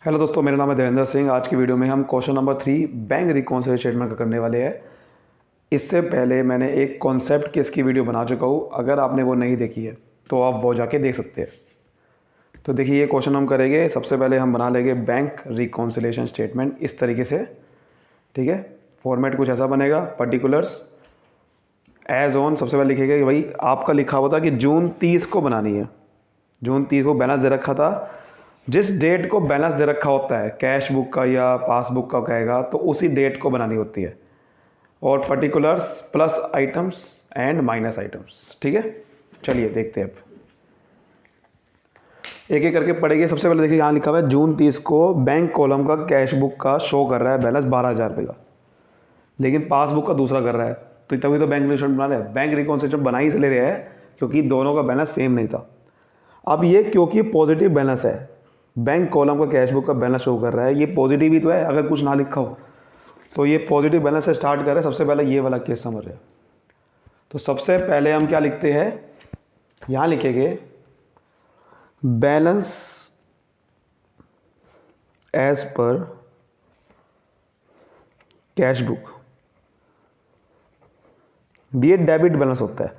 Hello दोस्तों, मेरा नाम है धीरेंद्र सिंह। आज की वीडियो में हम question number 3 bank reconciliation statement का करने वाले हैं। इससे पहले मैंने एक कॉन्सेप्ट की इसकी वीडियो बना चुका हूँ। अगर आपने वो नहीं देखी है तो आप वो जाके देख सकते हैं। तो देखिए, ये क्वेश्चन हम करेंगे। सबसे पहले हम बना लेंगे बैंक रिकॉन्सिलिएशन स्टेटमेंट इस तरीके से। ठीक है, फॉर्मेट कुछ ऐसा बनेगा। पर्टिकुलर्स एज ऑन सबसे पहले लिखेगा कि भाई आपका लिखा हुआ था कि जून 30 को बनानी है। जून 30 को बैलेंस दे रखा था। जिस डेट को बैलेंस दे रखा होता है, कैश बुक का या पासबुक का कहेगा, तो उसी डेट को बनानी होती है। और particulars plus items and minus items. ठीक है, चलिए देखते हैं। अब एक एक करके पढ़ेंगे। सबसे पहले देखिए, यहाँ लिखा हुआ है जून 30 को बैंक कॉलम का कैश बुक का शो कर रहा है बैलेंस 12,000 रुपये का, लेकिन पासबुक का दूसरा कर रहा है। तो तभी तो बैंक रिकॉन्सिलिएशन बना रहे हैं। बैंक रिकॉन्सिलिएशन बना ही इसलिए रहे हैं क्योंकि दोनों का बैलेंस सेम नहीं था। अब ये क्योंकि पॉजिटिव बैलेंस है, बैंक कॉलम का कैश बुक का बैलेंस शो कर रहा है, ये पॉजिटिव ही तो है। अगर कुछ ना लिखा हो तो ये पॉजिटिव बैलेंस से स्टार्ट करें। सबसे पहले ये वाला केस समझ रहे हैं। तो सबसे पहले हम क्या लिखते हैं, यहाँ लिखेंगे बैलेंस एज पर कैश बुक। ये डेबिट बैलेंस होता है।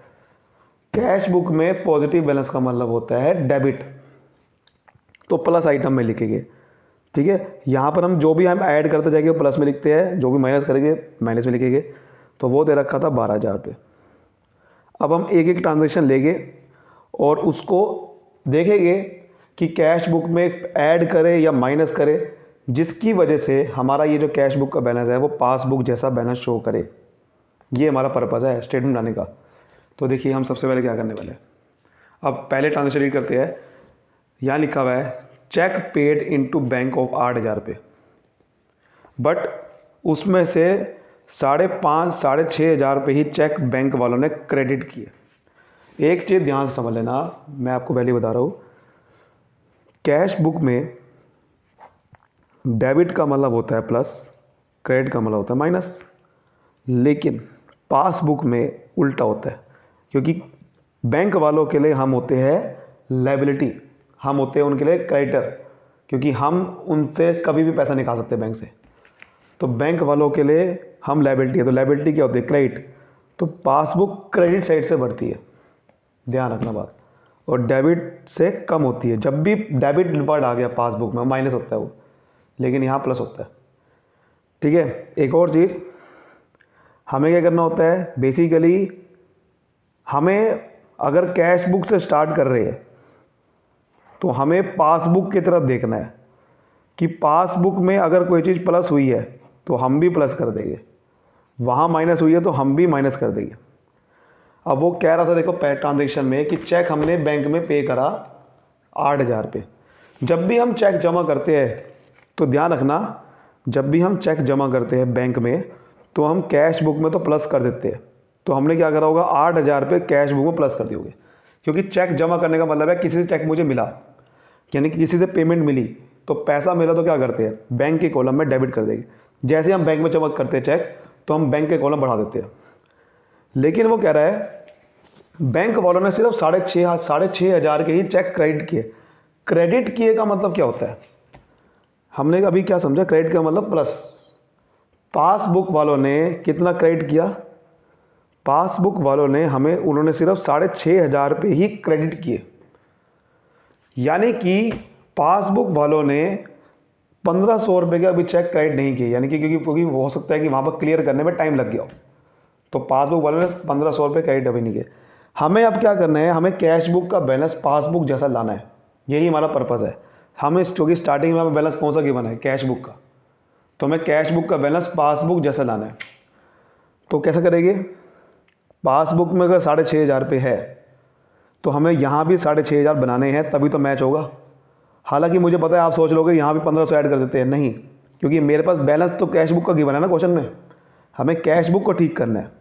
कैश बुक में पॉजिटिव बैलेंस का मतलब होता है डेबिट, तो प्लस आइटम में लिखेंगे। ठीक है, यहाँ पर हम जो भी हम ऐड करते जाएंगे प्लस में लिखते हैं, जो भी माइनस करेंगे माइनस में लिखेंगे। तो वो दे रखा था 12,000 रुपये। अब हम एक एक ट्रांजेक्शन लेंगे और उसको देखेंगे कि कैश बुक में ऐड करें या माइनस करें, जिसकी वजह से हमारा ये जो कैश बुक का बैलेंस है वो पासबुक जैसा बैलेंस शो करे। ये हमारा पर्पज़ है स्टेटमेंट बनाने का। तो देखिए, हम सबसे पहले क्या करने वाले हैं। अब पहले ट्रांजेक्शन रीड करते हैं। यहाँ लिखा हुआ है cheque paid into bank of 8,000 रुपये, बट उसमें से 5,500-6,500 रुपये ही चेक बैंक वालों ने क्रेडिट किए। एक चीज़ ध्यान से समझ लेना, मैं आपको पहले बता रहा हूँ, कैश बुक में डेबिट का मतलब होता है प्लस, क्रेडिट का मतलब होता है माइनस। लेकिन पासबुक में उल्टा होता है, क्योंकि बैंक वालों के लिए हम होते हैं लायबिलिटी, हम होते हैं उनके लिए क्रेडिटर, क्योंकि हम उनसे कभी भी पैसा निकाल सकते हैं बैंक से। तो बैंक वालों के लिए हम लायबिलिटी है। तो लायबिलिटी क्या होती है, क्रेडिट। तो पासबुक क्रेडिट साइड से बढ़ती है, ध्यान रखना बात, और डेबिट से कम होती है। जब भी डेबिट वर्ड आ गया पासबुक में माइनस होता है वो, लेकिन यहाँ प्लस होता है। ठीक है, एक और चीज़ हमें क्या करना होता है, बेसिकली हमें अगर कैश बुक से स्टार्ट कर रहे हैं तो हमें पासबुक की तरफ देखना है कि पासबुक में अगर कोई चीज़ प्लस हुई है तो हम भी प्लस कर देंगे, वहाँ माइनस हुई है तो हम भी माइनस कर देंगे। अब वो कह रहा था, देखो पहले ट्रांजेक्शन में कि चेक हमने बैंक में पे करा 8,000 रुपये। जब भी हम चेक जमा करते हैं तो ध्यान रखना, जब भी हम चेक जमा करते हैं बैंक में तो हम कैश बुक में तो प्लस कर देते हैं। तो हमने क्या करा होगा, 8,000 रुपये कैश बुक में प्लस कर दिए होंगे, क्योंकि चेक जमा करने का मतलब है किसी से चेक मुझे मिला, यानी कि किसी से पेमेंट मिली, तो पैसा मिला तो क्या करते हैं, बैंक के कॉलम में डेबिट कर देंगे। जैसे हम बैंक में जमा करते हैं चेक, तो हम बैंक के कॉलम बढ़ा देते हैं। लेकिन वो कह रहा है बैंक वालों ने सिर्फ 6,500 के ही चेक क्रेडिट किए। क्रेडिट किए का मतलब क्या होता है, हमने अभी क्या समझा, क्रेडिट का मतलब प्लस। पासबुक वालों ने कितना क्रेडिट किया, पासबुक वालों ने हमें, उन्होंने सिर्फ 6,500 रुपये ही क्रेडिट किए। यानी कि पासबुक वालों ने 1,500 रुपये के अभी चेक क्रेडिट नहीं किए, यानी कि क्योंकि हो सकता है कि वहाँ पर क्लियर करने में टाइम लग गया हो, तो पासबुक वालों ने 1,500 रुपये क्रेडिट अभी नहीं किए। हमें अब क्या करना है, हमें कैश बुक का बैलेंस पासबुक जैसा लाना है। यही हमारा पर्पज़ है। हमें, क्योंकि स्टार्टिंग में हमें बैलेंस कौन सा गिवन है, कैश बुक का, तो हमें कैश बुक का बैलेंस पासबुक जैसा लाना है। तो कैसे करेंगे, पासबुक में अगर 6,500 रुपये है तो हमें यहाँ भी 6,500 बनाने हैं, तभी तो मैच होगा। हालांकि मुझे पता है आप सोच लोगे यहाँ भी 1,500 ऐड कर देते हैं, नहीं, क्योंकि मेरे पास बैलेंस तो कैश बुक का गिवन है ना क्वेश्चन में, हमें कैश बुक को ठीक करना है।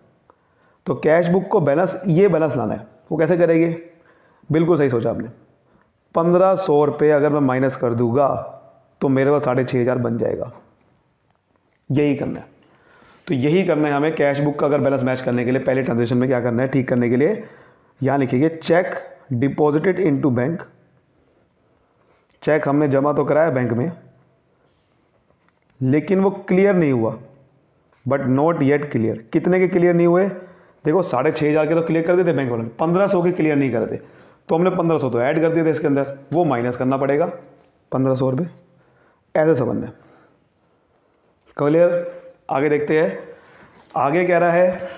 तो कैश बुक को बैलेंस, ये बैलेंस लाना है। वो कैसे करेंगे, बिल्कुल सही सोचा आपने। 1,500 रुपये अगर मैं माइनस कर दूंगा तो मेरे पास 6,500 बन जाएगा। यही करना है। तो यही करना है हमें कैश बुक का अगर बैलेंस मैच करने के लिए। पहले ट्रांजेक्शन में क्या करना है, ठीक करने के लिए यहाँ लिखिए cheque deposited into bank. Cheque हमने जमा तो कराया बैंक में, लेकिन वो क्लियर नहीं हुआ, बट नॉट येट क्लियर। कितने के क्लियर नहीं हुए? देखो 6,500 के तो क्लियर कर देते बैंक वालों ने, 1500 के क्लियर नहीं करते, तो हमने 1500 तो ऐड कर दिए थे इसके अंदर, वो माइनस करना पड़ेगा 1500 रुपये। ऐसे संबंध है। क्लियर? आगे देखते हैं। आगे कह रहा है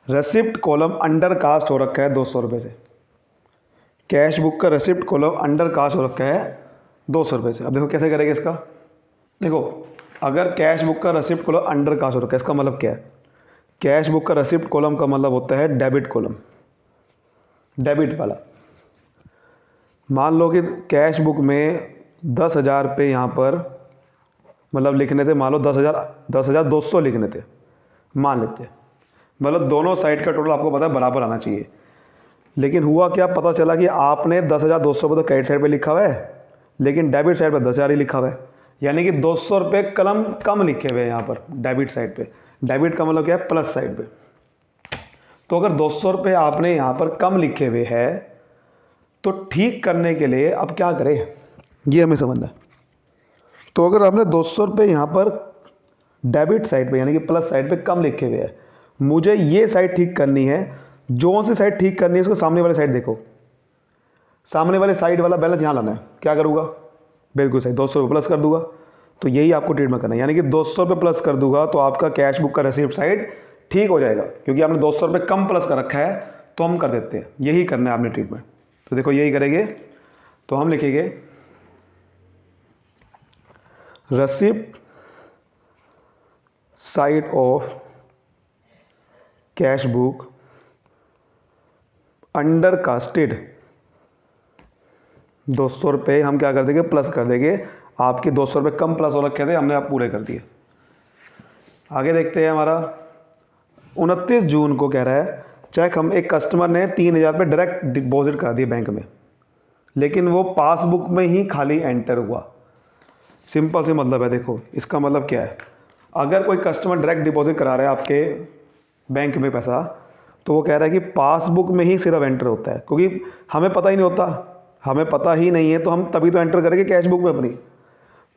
रेसिप्ट कॉलम अंडर कास्ट हो रखा है 200 रुपये से। कैश बुक का रेसिप्ट कॉलम अंडर कास्ट हो रखा है 200 रुपये से। अब देखो कैसे करेंगे इसका। देखो अगर कैश बुक का रेसिप्ट कॉलम अंडर कास्ट हो रखा है, इसका मतलब क्या है? कैश बुक का रेसिप्ट कॉलम का मतलब होता है डेबिट कॉलम, डेबिट वाला। मान लो कि कैश बुक में 10,000 रुपये यहाँ पर मतलब लिखने थे, मान लो 10,200 लिखने थे, मान लेते हैं। मतलब दोनों साइड का टोटल आपको पता है बराबर आना चाहिए। लेकिन हुआ क्या, पता चला कि आपने 10,200 रुपये तो क्रेडिट साइड पे लिखा हुआ है, लेकिन डेबिट साइड पे 10,000 ही लिखा हुआ है, यानी कि 200 रुपये कलम कम लिखे हुए हैं यहाँ पर डेबिट साइड पे। डेबिट का मतलब क्या है? प्लस साइड पे। तो अगर 200 रुपये आपने यहाँ पर कम लिखे हुए हैं, तो ठीक करने के लिए अब क्या करें, ये हमें समझना है। तो अगर आपने 200 रुपये यहाँ पर डेबिट साइड पे यानी कि प्लस साइड पे कम लिखे हुए हैं, मुझे ये साइड ठीक करनी है। जो सी साइड ठीक करनी है उसको सामने वाले साइड देखो, सामने वाले साइड वाला बैलेंस यहाँ लाना है। क्या करूँगा? बिल्कुल सही, 200 रुपये प्लस कर दूंगा। तो यही आपको ट्रीटमेंट करना है, यानी कि 200 रुपये प्लस कर दूंगा तो आपका कैश बुक का रिसीप्ट साइड ठीक हो जाएगा, क्योंकि आपने 200 रुपये कम प्लस कर रखा है, तो हम कर देते हैं। यही करना है आपने ट्रीटमेंट। तो देखो यही करेंगे, तो हम लिखेंगे receipt side of cash book under casted 200 रुपये हम क्या कर देंगे? प्लस कर देंगे। आपके 200 रुपये कम प्लस हो रखे थे, हमने आप पूरे कर दिए। आगे देखते हैं। हमारा 29 जून को कह रहा है चेक हम एक कस्टमर ने 3,000 रुपये डायरेक्ट डिपॉजिट करा दिए बैंक में, लेकिन वो पासबुक में ही खाली एंटर हुआ। सिंपल से मतलब है। देखो इसका मतलब क्या है, अगर कोई कस्टमर डायरेक्ट डिपॉजिट करा रहा है आपके बैंक में पैसा, तो वो कह रहा है कि पासबुक में ही सिर्फ एंटर होता है, क्योंकि हमें पता ही नहीं होता, हमें पता ही नहीं है, तो हम तभी तो एंटर करेंगे कैश बुक में अपनी।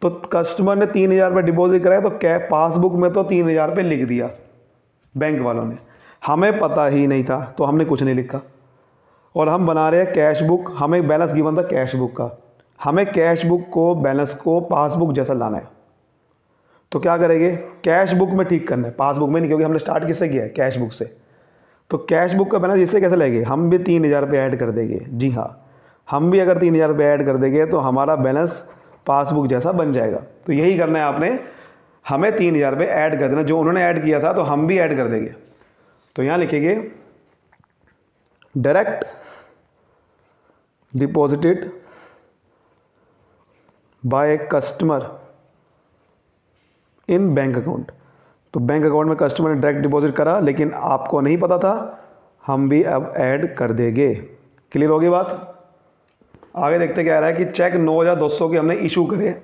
तो कस्टमर ने 3,000 रुपये डिपॉजिट कराया, तो पासबुक में तो 3,000 रुपये लिख दिया बैंक वालों ने, हमें पता ही नहीं था, तो हमने कुछ नहीं लिखा। और हम बना रहे हैं कैश बुक, हमें बैलेंस गिवन था कैश बुक का, हमें कैश बुक को बैलेंस को पासबुक जैसा लाना है। तो क्या करेंगे? कैश बुक में ठीक करना है, पासबुक में नहीं, क्योंकि हमने स्टार्ट किससे किया है? कैश बुक से। तो कैश बुक का बैलेंस इससे कैसे लेंगे? हम भी 3,000 रुपये ऐड कर देंगे। जी हाँ, हम भी अगर 3,000 रुपये ऐड कर देंगे तो हमारा बैलेंस पासबुक जैसा बन जाएगा। तो यही करना है आपने, हमें 3,000 रुपये ऐड कर देना, जो उन्होंने ऐड किया था तो हम भी ऐड कर देंगे। तो यहाँ लिखेंगे direct deposited bye a customer in bank account. तो बैंक अकाउंट में कस्टमर ने डायरेक्ट डिपॉजिट करा, लेकिन आपको नहीं पता था, हम भी अब ऐड कर देंगे। क्लियर होगी बात? आगे देखते क्या आ रहा है कि चेक 9,200 के हमने इशू करे,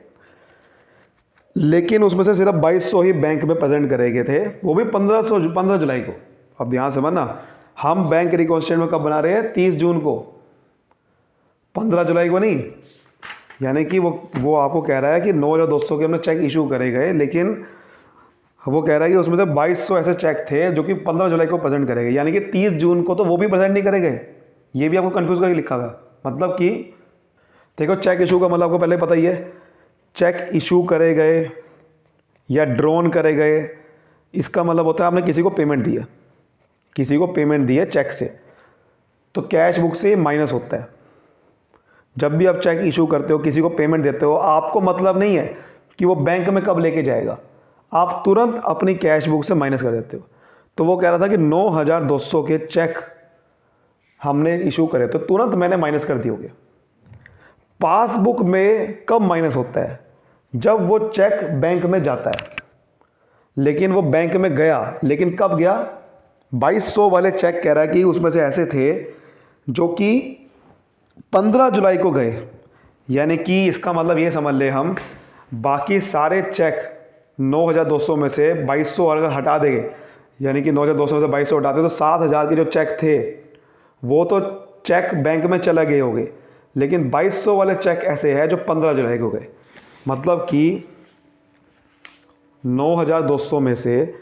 लेकिन उसमें से सिर्फ 2,200 ही बैंक में प्रेजेंट करे गए थे, वो भी 15 जुलाई को। अब ध्यान से समझना, हम बैंक रिकॉन्स्टिट्यूशन में कब बना रहे हैं? 30 जून को, 15 जुलाई को नहीं। यानी कि वो आपको कह रहा है कि 9,200 के हमने चेक इशू करे गए, लेकिन वो कह रहा है कि उसमें से 2,200 ऐसे चेक थे जो कि 15 जुलाई को प्रेजेंट करेंगे, यानी कि 30 जून को तो वो भी प्रेजेंट नहीं करेंगे। ये भी आपको कंफ्यूज करके लिखा हुआ। मतलब कि देखो चेक इशू का मतलब आपको पहले पता ही है, चेक इशू करे गए या ड्रॉन करे गए, इसका मतलब होता है आपने किसी को पेमेंट दिया, किसी को पेमेंट दी है चेक से, तो कैश बुक से माइनस होता है। जब भी आप चेक इशू करते हो, किसी को पेमेंट देते हो, आपको मतलब नहीं है कि वो बैंक में कब लेके जाएगा, आप तुरंत अपनी कैश बुक से माइनस कर देते हो। तो वो कह रहा था कि 9,200 के चेक हमने इशू करे, तो तुरंत मैंने माइनस कर दिए होंगे। पासबुक में कब माइनस होता है? जब वो चेक बैंक में जाता है, लेकिन वो बैंक में गया, लेकिन कब गया? 2,200 वाले चेक कह रहा है कि उसमें से ऐसे थे जो कि 15 जुलाई को गए, यानी कि इसका मतलब ये समझ ले हम, बाकी सारे चेक 9,200 में से 2,200 अगर हटा देंगे, यानी कि 9,200 में से 2,200 हटाते तो 7,000 के जो चेक थे वो तो चेक बैंक में चले गए होंगे, लेकिन 2,200 वाले चेक ऐसे हैं जो 15 जुलाई को गए। मतलब कि 9,200 में से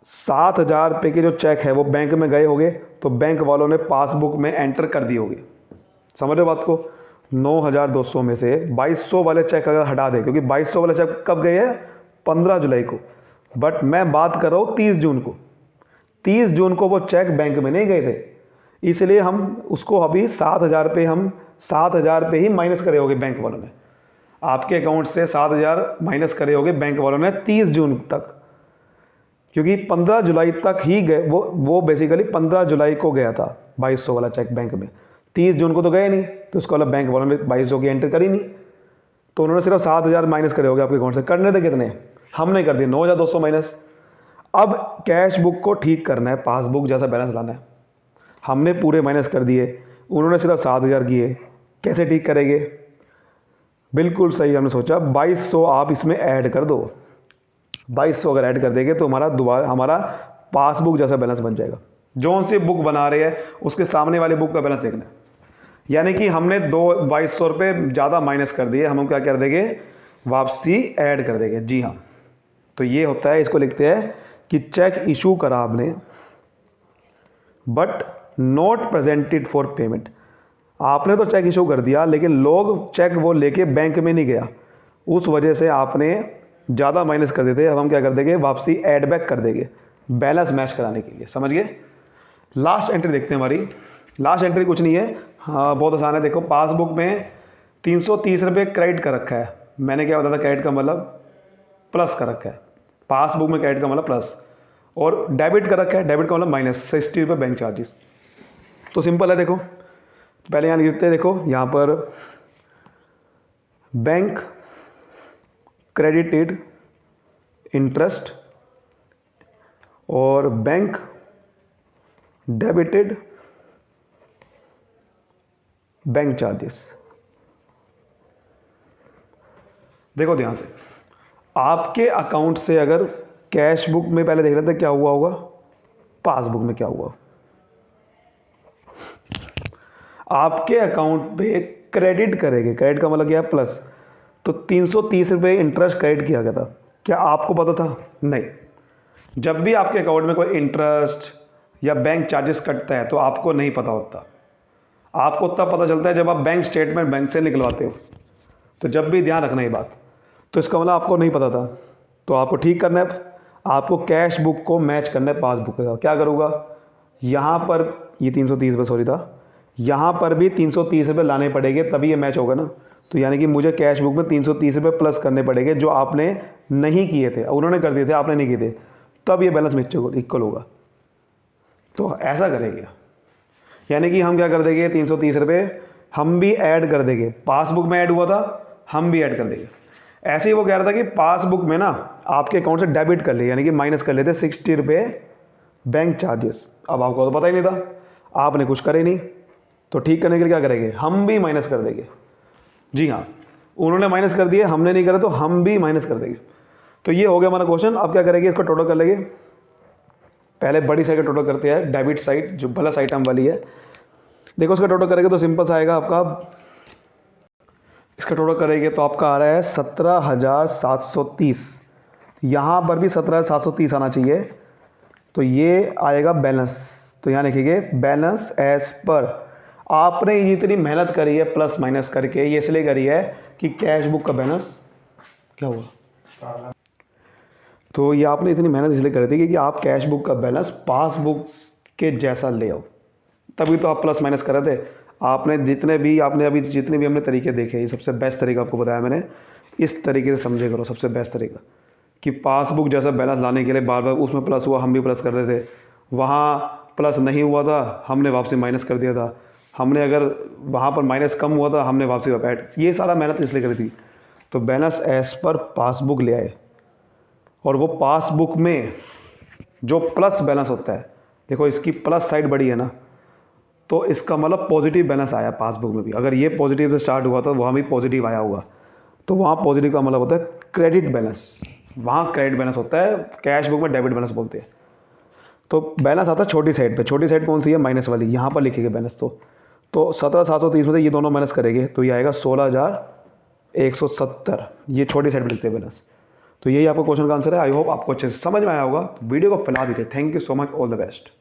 7,000 रुपये के जो चेक है वो बैंक में गए होंगे, तो बैंक वालों ने पासबुक में एंटर कर दिए होंगे। समझ रहे बात को? 9,200 में से 2,200 वाले चेक अगर हटा दें, क्योंकि 2,200 वाले चेक कब गए हैं? 15 जुलाई को, बट मैं बात कर रहा हूँ 30 जून को। 30 जून को वो चेक बैंक में नहीं गए थे, इसलिए हम उसको अभी 7,000 रुपये, हम 7,000 रुपये ही माइनस करे होंगे बैंक वालों ने। आपके अकाउंट से 7,000 माइनस करे होंगे बैंक वालों ने 30 जून तक, क्योंकि 15 जुलाई तक ही गए वो बेसिकली 15 जुलाई को गया था 2,200 वाला चेक बैंक में। 30 जून को तो गए नहीं, तो उसको वाला बैंक वालों ने 2,200 की एंटर करी नहीं, तो उन्होंने सिर्फ 7,000 माइनस करे होंगे आपके अकाउंट से। करने थे कितने? हमने कर दिए 9,200 माइनस। अब कैश बुक को ठीक करना है, पासबुक जैसा बैलेंस लाना है। हमने पूरे माइनस कर दिए, उन्होंने सिर्फ 7,000 किए। कैसे ठीक करेंगे? बिल्कुल सही हमने सोचा, 2,200 आप इसमें ऐड कर दो। 2,200 अगर ऐड कर देंगे तो हमारा पासबुक जैसा बैलेंस बन जाएगा। जो सी बुक बना रहे हैं उसके सामने वाली बुक का बैलेंस देखना है। यानी कि हमने 2,200 रुपये ज़्यादा माइनस कर दिए, हम क्या कर देंगे? वापसी ऐड कर देंगे। जी हाँ, तो ये होता है, इसको लिखते हैं कि चेक इशू करा आपने but not presented for payment. आपने तो चेक इशू कर दिया, लेकिन लोग चेक वो लेके बैंक में नहीं गया, उस वजह से आपने ज़्यादा माइनस कर देते। अब हम क्या कर देंगे? वापसी ऐड बैक कर देंगे बैलेंस मैच कराने के लिए। समझ गए? लास्ट एंट्री देखते हैं हमारी। लास्ट एंट्री कुछ नहीं है, हाँ बहुत आसान है। देखो, पासबुक में 330 रुपये क्रेडिट कर रखा है। मैंने क्या बताया था? क्रेडिट का मतलब प्लस कर रखा है। पासबुक में क्रेडिट का मतलब प्लस, और डेबिट कर रखा है, डेबिट का मतलब माइनस 60 रुपये बैंक चार्जेस। तो सिंपल है। देखो पहले यहाँ लिखते हैं, देखो यहाँ पर बैंक क्रेडिटेड इंटरेस्ट और बैंक डेबिटेड बैंक चार्जेस। देखो ध्यान से, आपके अकाउंट से अगर कैश बुक में पहले देख लेते हैं क्या हुआ होगा, पासबुक में क्या हुआ। आपके अकाउंट पे क्रेडिट करेंगे, क्रेडिट का मतलब क्या है? प्लस। तो 330 रुपये इंटरेस्ट क्रेडिट किया गया था, क्या आपको पता था? नहीं। जब भी आपके अकाउंट में कोई इंटरेस्ट या बैंक चार्जेस कटता है तो आपको नहीं पता होता। आपको तब पता चलता है जब आप बैंक स्टेटमेंट बैंक से निकलवाते हो। तो जब भी ध्यान रखना ये बात। तो इसका मतलब आपको नहीं पता था, तो आपको ठीक करना है। आपको कैश बुक को मैच करना है पासबुक का। क्या करूँगा? यहाँ पर ये 330 रुपये सॉरी था, यहाँ पर भी 330 रुपये लाने पड़ेंगे, तभी ये मैच होगा ना। तो यानी कि मुझे कैश बुक में 330 रुपये प्लस करने पड़ेंगे, जो आपने नहीं किए थे, उन्होंने कर दिए थे, आपने नहीं किए थे, तब ये बैलेंस इक्वल होगा। तो ऐसा करेंगे, यानी कि हम क्या कर देंगे? 330 रुपये हम भी ऐड कर देंगे। पासबुक में ऐड हुआ था, हम भी ऐड कर देंगे। ऐसे ही वो कह रहा था कि पासबुक में ना आपके अकाउंट से डेबिट कर ले, यानी कि माइनस कर लेते 60 रुपये बैंक चार्जेस। अब आपको तो पता ही नहीं था, आपने कुछ करे नहीं, तो ठीक करने के लिए क्या करेंगे? हम भी माइनस कर देंगे। जी हाँ, उन्होंने माइनस कर दिए, हमने नहीं करा, तो हम भी माइनस कर देंगे। तो ये हो गया हमारा क्वेश्चन। अब क्या करेंगे? इसको टोटल कर लेंगे। पहले बड़ी साइड का टोटल करते हैं, डेबिट साइड जो प्लस आइटम वाली है। देखो उसका टोटल करेंगे तो सिंपल सा आएगा आपका, इसका टोटल करेंगे तो आपका आ रहा है 17,730। यहाँ पर भी 17,730 आना चाहिए, तो ये आएगा बैलेंस। तो यहाँ लिखिए बैलेंस एज पर। आपने जितनी मेहनत करी है प्लस माइनस करके, ये इसलिए करी है कि कैश बुक का बैलेंस क्या हुआ। तो ये आपने इतनी मेहनत इसलिए करी थी कि आप कैश बुक का बैलेंस पासबुक के जैसा ले आओ, तभी तो आप प्लस माइनस कर रहे थे। आपने जितने भी हमने तरीके देखे, ये सबसे बेस्ट तरीका आपको बताया मैंने। इस तरीके से समझे करो, सबसे बेस्ट तरीका कि पासबुक जैसा बैलेंस लाने के लिए बार बार उसमें प्लस हुआ, हम भी प्लस कर रहे थे, वहाँ प्लस नहीं हुआ था, हमने वापसी माइनस कर दिया था, हमने अगर वहाँ पर माइनस कम हुआ था, हमने वापसी ऐड, ये सारा मेहनत इसलिए करी थी। तो बैलेंस एज पर पासबुक ले आए, और वो पासबुक में जो प्लस बैलेंस होता है, देखो इसकी प्लस साइड बड़ी है ना, तो इसका मतलब पॉजिटिव बैलेंस आया पासबुक में भी। अगर ये पॉजिटिव से स्टार्ट हुआ तो वहाँ भी पॉजिटिव आया होगा, तो वहाँ पॉजिटिव का मतलब होता है क्रेडिट बैलेंस, वहाँ क्रेडिट बैलेंस होता है। कैश बुक में डेबिट बैलेंस बोलते हैं। तो बैलेंस आता है छोटी साइड पे। छोटी साइड कौन सी है? माइनस वाली, यहाँ पर लिखेंगे बैलेंस। तो 17,730 में से ये दोनों माइनस करेंगे तो ये आएगा 16,170, ये छोटी साइड पर लिखते हैं बैलेंस। तो यही आपका क्वेश्चन का आंसर है। आई होप आपको अच्छे से समझ में आया होगा। तो वीडियो को फैला दीजिए। Thank you so much, all the best.